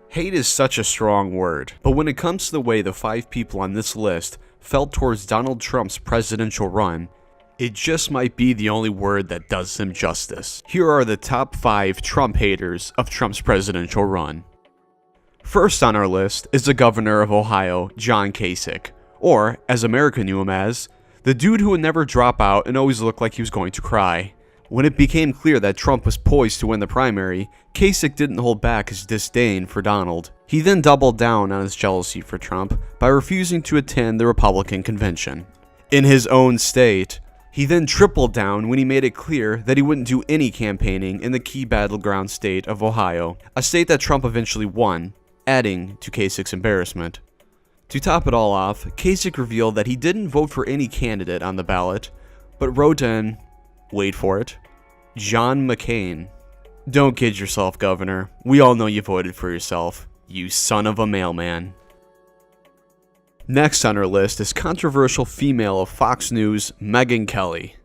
Hate is such a strong word, but when it comes to the way the 5 people on this list felt towards Donald Trump's presidential run, it just might be the only word that does him justice. Here are the top 5 Trump haters of Trump's presidential run. First on our list is the governor of Ohio, John Kasich, or, as America knew him as, the dude who would never drop out and always looked like he was going to cry. When it became clear that Trump was poised to win the primary, Kasich didn't hold back his disdain for Donald. He then doubled down on his jealousy for Trump by refusing to attend the Republican convention. In his own state, he then tripled down when he made it clear that he wouldn't do any campaigning in the key battleground state of Ohio, a state that Trump eventually won, adding to Kasich's embarrassment. To top it all off, Kasich revealed that he didn't vote for any candidate on the ballot, but wrote in, wait for it, John McCain. Don't kid yourself, Governor. We all know you voted for yourself, you son of a mailman. Next on our list is controversial female of Fox News, Megyn Kelly.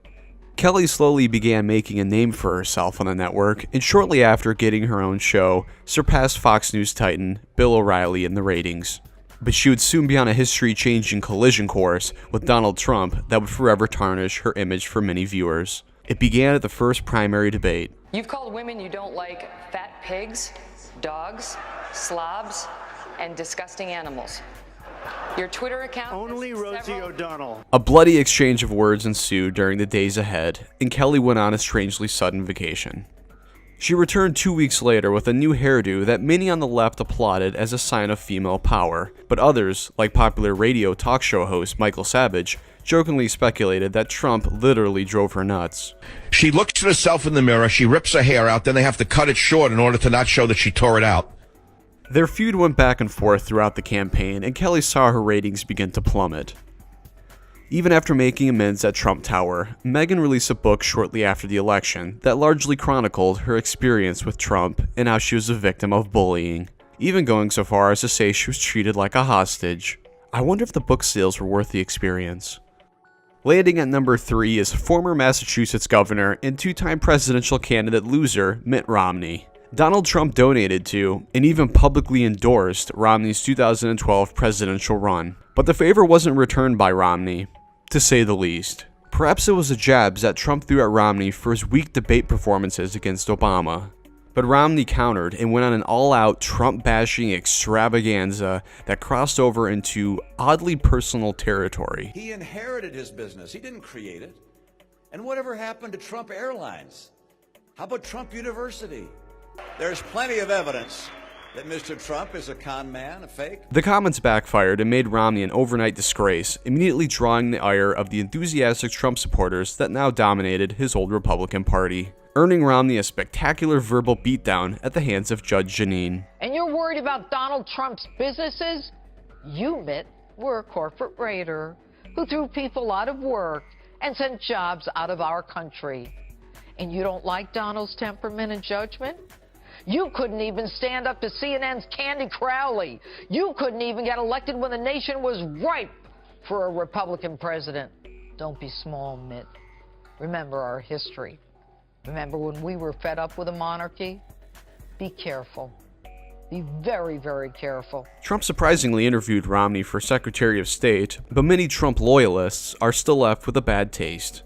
Kelly slowly began making a name for herself on the network, and shortly after getting her own show, surpassed Fox News titan Bill O'Reilly in the ratings. But she would soon be on a history-changing collision course with Donald Trump that would forever tarnish her image for many viewers. It began at the first primary debate. You've called women you don't like fat pigs, dogs, slobs, and disgusting animals. Your Twitter account... Only Rosie O'Donnell. A bloody exchange of words ensued during the days ahead, and Kelly went on a strangely sudden vacation. She returned 2 weeks later with a new hairdo that many on the left applauded as a sign of female power, but others, like popular radio talk show host Michael Savage, jokingly speculated that Trump literally drove her nuts. She looks at herself in the mirror, she rips her hair out, then they have to cut it short in order to not show that she tore it out. Their feud went back and forth throughout the campaign, and Kelly saw her ratings begin to plummet. Even after making amends at Trump Tower, Megyn released a book shortly after the election that largely chronicled her experience with Trump and how she was a victim of bullying, even going so far as to say she was treated like a hostage. I wonder if the book sales were worth the experience. Landing at number 3 is former Massachusetts governor and 2-time presidential candidate loser Mitt Romney. Donald Trump donated to, and even publicly endorsed, Romney's 2012 presidential run. But the favor wasn't returned by Romney, to say the least. Perhaps it was the jabs that Trump threw at Romney for his weak debate performances against Obama. But Romney countered and went on an all-out Trump-bashing extravaganza that crossed over into oddly personal territory. He inherited his business. He didn't create it. And whatever happened to Trump Airlines? How about Trump University? There's plenty of evidence that Mr. Trump is a con man, a fake. The comments backfired and made Romney an overnight disgrace, immediately drawing the ire of the enthusiastic Trump supporters that now dominated his old Republican Party, earning Romney a spectacular verbal beatdown at the hands of Judge Jeanine. And you're worried about Donald Trump's businesses? You, Mitt, were a corporate raider who threw people out of work and sent jobs out of our country. And you don't like Donald's temperament and judgment? You couldn't even stand up to CNN's Candy Crowley. You couldn't even get elected when the nation was ripe for a Republican president. Don't be small, Mitt. Remember our history. Remember when we were fed up with a monarchy? Be careful. Be very, very careful. Trump surprisingly interviewed Romney for Secretary of State, but many Trump loyalists are still left with a bad taste.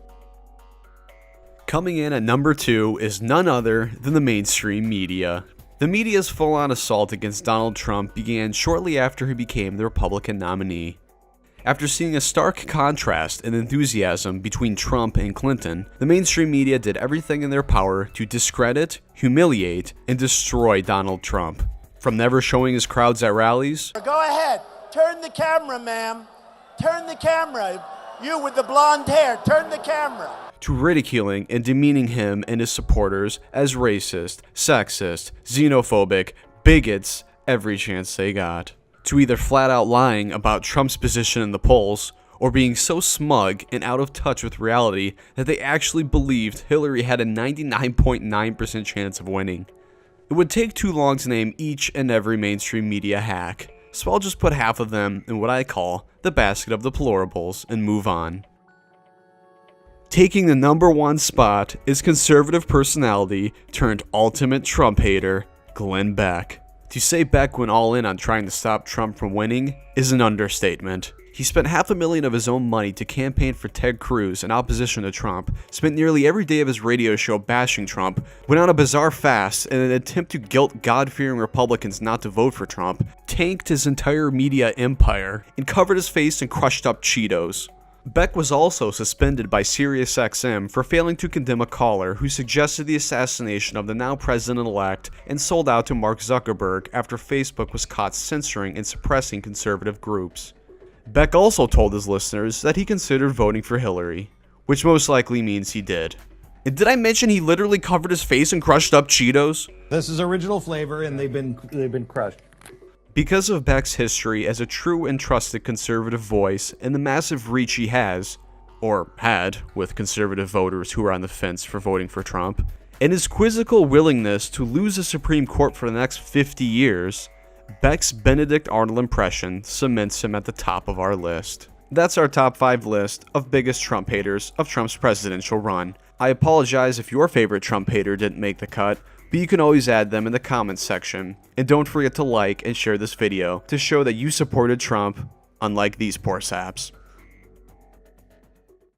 Coming in at number 2 is none other than the mainstream media. The media's full-on assault against Donald Trump began shortly after he became the Republican nominee. After seeing a stark contrast in enthusiasm between Trump and Clinton, the mainstream media did everything in their power to discredit, humiliate, and destroy Donald Trump. From never showing his crowds at rallies... Go ahead. Turn the camera, ma'am. Turn the camera. You with the blonde hair. Turn the camera. ...to ridiculing and demeaning him and his supporters as racist, sexist, xenophobic, bigots every chance they got. To either flat out lying about Trump's position in the polls, or being so smug and out of touch with reality that they actually believed Hillary had a 99.9% chance of winning. It would take too long to name each and every mainstream media hack, so I'll just put half of them in what I call the basket of deplorables and move on. Taking the number 1 spot is conservative personality turned ultimate Trump hater, Glenn Beck. To say Beck went all in on trying to stop Trump from winning is an understatement. He spent $500,000 of his own money to campaign for Ted Cruz in opposition to Trump, spent nearly every day of his radio show bashing Trump, went on a bizarre fast in an attempt to guilt God-fearing Republicans not to vote for Trump, tanked his entire media empire, and covered his face in crushed up Cheetos. Beck was also suspended by SiriusXM for failing to condemn a caller who suggested the assassination of the now president-elect and sold out to Mark Zuckerberg after Facebook was caught censoring and suppressing conservative groups. Beck also told his listeners that he considered voting for Hillary, which most likely means he did. And did I mention he literally covered his face in crushed up Cheetos? This is original flavor, and they've been crushed. Because of Beck's history as a true and trusted conservative voice and the massive reach he has, or had, with conservative voters who are on the fence for voting for Trump, and his quizzical willingness to lose the Supreme Court for the next 50 years, Beck's Benedict Arnold impression cements him at the top of our list. That's our top 5 list of biggest Trump haters of Trump's presidential run. I apologize if your favorite Trump hater didn't make the cut, but you can always add them in the comments section. And don't forget to like and share this video to show that you supported Trump, unlike these poor saps.